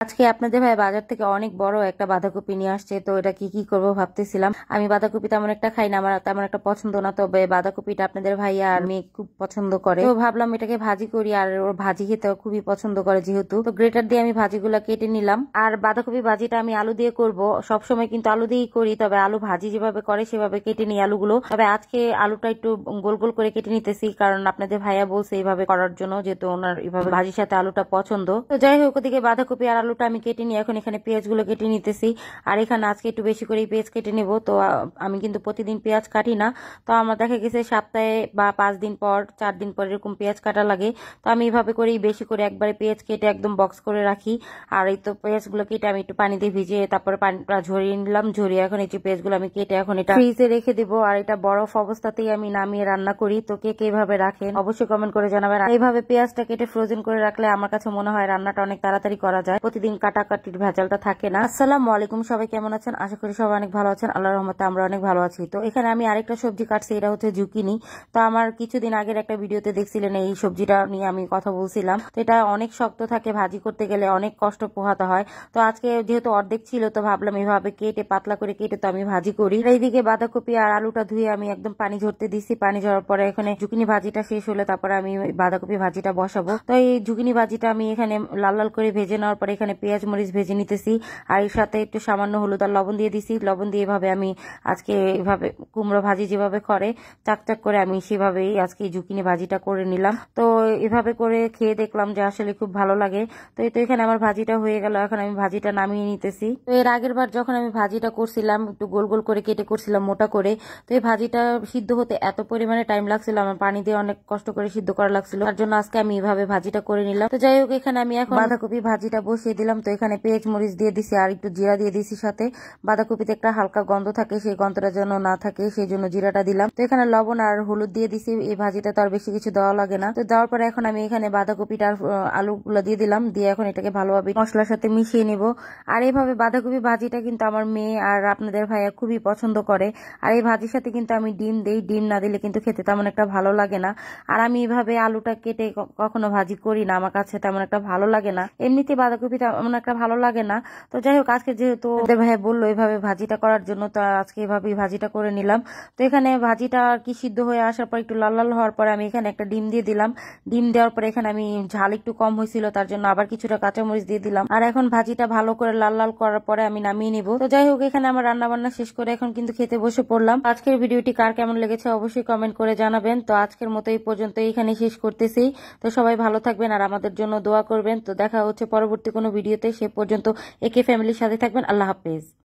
আজকে আপনাদের ভাই বাজার থেকে অনেক বড় একটা বাঁধাকপি নিয়ে আসছে, তো এটা কি করব ভাবতেছিলাম। আমি বাঁধাকপি তেমন একটা খাই না, আমার তেমন একটা পছন্দ না, তবে বাঁধাকপিটা আপনাদের ভাইয়া আর মেয়ে খুব পছন্দ করে, তো ভাবলাম এটাকে ভাজি করি। আর ওর ভাজি খেতেও খুবই পছন্দ করে যেহেতু, তো গ্রেটার দিয়ে আমি ভাজিগুলো কেটে নিলাম। আর বাঁধাকপি ভাজিটা আমি আলু দিয়ে করব, সবসময় কিন্তু আলু দিয়েই করি, তবে আলু ভাজি যেভাবে করে সেভাবে কেটে নিই আলুগুলো। তবে আজকে আলুটা একটু গোল গোল করে কেটে নিতেছি, কারণ আপনাদের ভাইয়া বলছে এইভাবে করার জন্য, যেহেতু ওনার এইভাবে ভাজির সাথে আলুটা পছন্দ। তো যাই হোক, ওদিকে বাঁধাকপি আর আলুটা আমি কেটে নিয়ে এখন এখানে পেঁয়াজগুলো কেটে নিতেছি। আর এখানে আজকে একটু বেশি করে পেঁয়াজ কেটে নেব। তো আমি কিন্তু প্রতিদিন পেঁয়াজ কাটি না, তো আমার দেখা গেছে সপ্তাহে বা 5 দিন পর 4 দিন পর এরকম পেঁয়াজ কাটা লাগে। তো আমি এইভাবে করেই বেশি করে একবারে পেঁয়াজ কেটে একদম বক্স করে রাখি। আর এই তো পেঁয়াজগুলো কেটে আমি একটু পানি দিয়ে ভিজিয়ে তারপরে পানিটা ঝরিয়ে নিলাম। ঝরিয়ে এখন এই যে পেঁয়াজগুলো আমি কেটে এখন এটা ফ্রিজে রেখে দিব। আর এটা বরফ অবস্থাতেই আমি নামিয়ে রান্না করি। তো কে এইভাবে রাখেন অবশ্যই কমেন্ট করে জানাবেন। এইভাবে পেঁয়াজটা কেটে ফ্রোজেন করে রাখলে আমার কাছে মনে হয় রান্নাটা অনেক তাড়াতাড়ি করা যায়, প্রতিদিন কাটাকাটির ভেজালটা থাকে না। আসসালামু আলাইকুম, সবাই কেমন আছেন? আশা করি সবাই অনেক ভালো আছেন, আল্লাহর রহমতে আমরা অনেক ভালো আছি। তো এখানে আমি আরেকটা সবজি কাটছি, এটা হচ্ছে জুকিনি। তো আমার কিছুদিন আগের একটা ভিডিওতে দেখছিলেন এই সবজিটা নিয়ে আমি কথা বলছিলাম। তো এটা অনেক শক্ত থাকে, ভাজি করতে গেলে অনেক কষ্ট পোহাতে হয়। তো আজকে যেহেতু অর্ধেক ছিল, তো ভাবলাম এইভাবে কেটে পাতলা করে কেটে তো আমি ভাজি করি। এইদিকে বাঁধাকপি আর আলুটা ধুয়ে আমি একদম পানি ঝরতে দিছি। পানি ঝরার পরে এখানে জুকিনি ভাজিটা শেষ হলে তারপরে আমি বাঁধাকপি ভাজিটা বসাবো। তো এই জুকিনি ভাজিটা আমি এখানে লাল লাল করে ভেজে নেওয়ার পরে এখানে পেঁয়াজ মরিচ ভেজে নিতেছি। আর এর সাথে একটু সামান্য হলুদ আর লবণ দিয়ে দিছি। লবণ দিয়ে এভাবে আমি আজকে এভাবে কুমড়ো ভাজি যেভাবে করে চাকচাক করে আমি সেভাবেই আজকে জুকিনি ভাজিটা করে নিলাম। তো এভাবে করে খেয়ে দেখলাম যে আসলে খুব ভালো লাগে। তো এই তো এখানে আমার ভাজিটা হয়ে গেল, এখন আমি ভাজিটা নামিয়ে নিতেছি। তো এর আগের বার যখন আমি ভাজিটা করছিলাম একটু গোল গোল করে কেটে করছিলাম মোটা করে, তো এই ভাজিটা সিদ্ধ হতে এত পরিমাণে টাইম লাগছিল, আমার পানি দিয়ে অনেক কষ্ট করে সিদ্ধ করা লাগছিল, তার জন্য আজকে আমি এভাবে ভাজিটা করে নিলাম। তো যাই হোক, এখানে আমি এখন বাঁধাকপি ভাজিটা বসিয়ে দিলাম। তো এখানে পেঁয়াজ মরিচ দিয়ে দিছি আর একটু জিরা দিয়ে দিছি সাথে। বাঁধাকপিতে একটা হালকা গন্ধ থাকে, সেই গন্ধটা যেন না থাকে সেই জন্য জিরাটা দিলাম। তো এখানে লবণ আর হলুদ দিয়ে দিছি। এই ভাজিটা তো আর বেশি কিছু দেওয়া লাগে না। তো দেওয়ার পরে এখন আমি এখানে বাঁধাকপিটা আর আলুগুলো দিয়ে দিলাম, দিয়ে এখন এটাকে ভালোভাবে মশলার সাথে মিশিয়ে নিব। আর এইভাবে বাঁধাকপি ভাজিটা কিন্তু আমার মেয়ে আর আপনাদের ভাইয়া খুবই পছন্দ করে। আর এই ভাজির সাথে কিন্তু আমি ডিম দেই, ডিম না দিলে কিন্তু খেতে তেমন একটা ভালো লাগে না। আর আমি এইভাবে আলুটা কেটে কখনো ভাজি করি না, আমার কাছে তেমন একটা ভালো লাগে না, এমনিতে বাঁধাকপি তেমন একটা ভালো লাগে না। তো যাই হোক, আজকে যেহেতু ভাইয়া বললো এইভাবে ভাজিটা করার জন্য, তো আজকে এভাবেই ভাজিটা করে নিলাম। তো এখানে ভাজিটা আর কি সিদ্ধ হয়ে আসার পর একটু লাল লাল হওয়ার পরে আমি এখানে একটা ডিম দিয়ে দিলাম। ডিম দেওয়ার পরে এখানে আমি ঝাল একটু কম হয়েছিল, তার জন্য আবার কিছুটা কাঁচামরিচ দিয়ে দিলাম। আর এখন ভাজিটা ভালো করে লাল লাল করার পরে আমি নামিয়ে নিব। তো যাই হোক, এখানে আমার রান্না বান্না শেষ করে এখন কিন্তু খেতে বসে পড়লাম। আজকের ভিডিওটি কার কেমন লেগেছে অবশ্যই কমেন্ট করে জানাবেন। তো আজকের মতো এই পর্যন্ত এখানে শেষ করতেছি। তো সবাই ভালো থাকবেন আর আমাদের জন্য দোয়া করবেন। তো দেখা হচ্ছে পরবর্তী কোনো ভিডিওতে, সে পর্যন্ত একে ফ্যামিলির সাথে থাকবেন। আল্লাহ হাফেজ।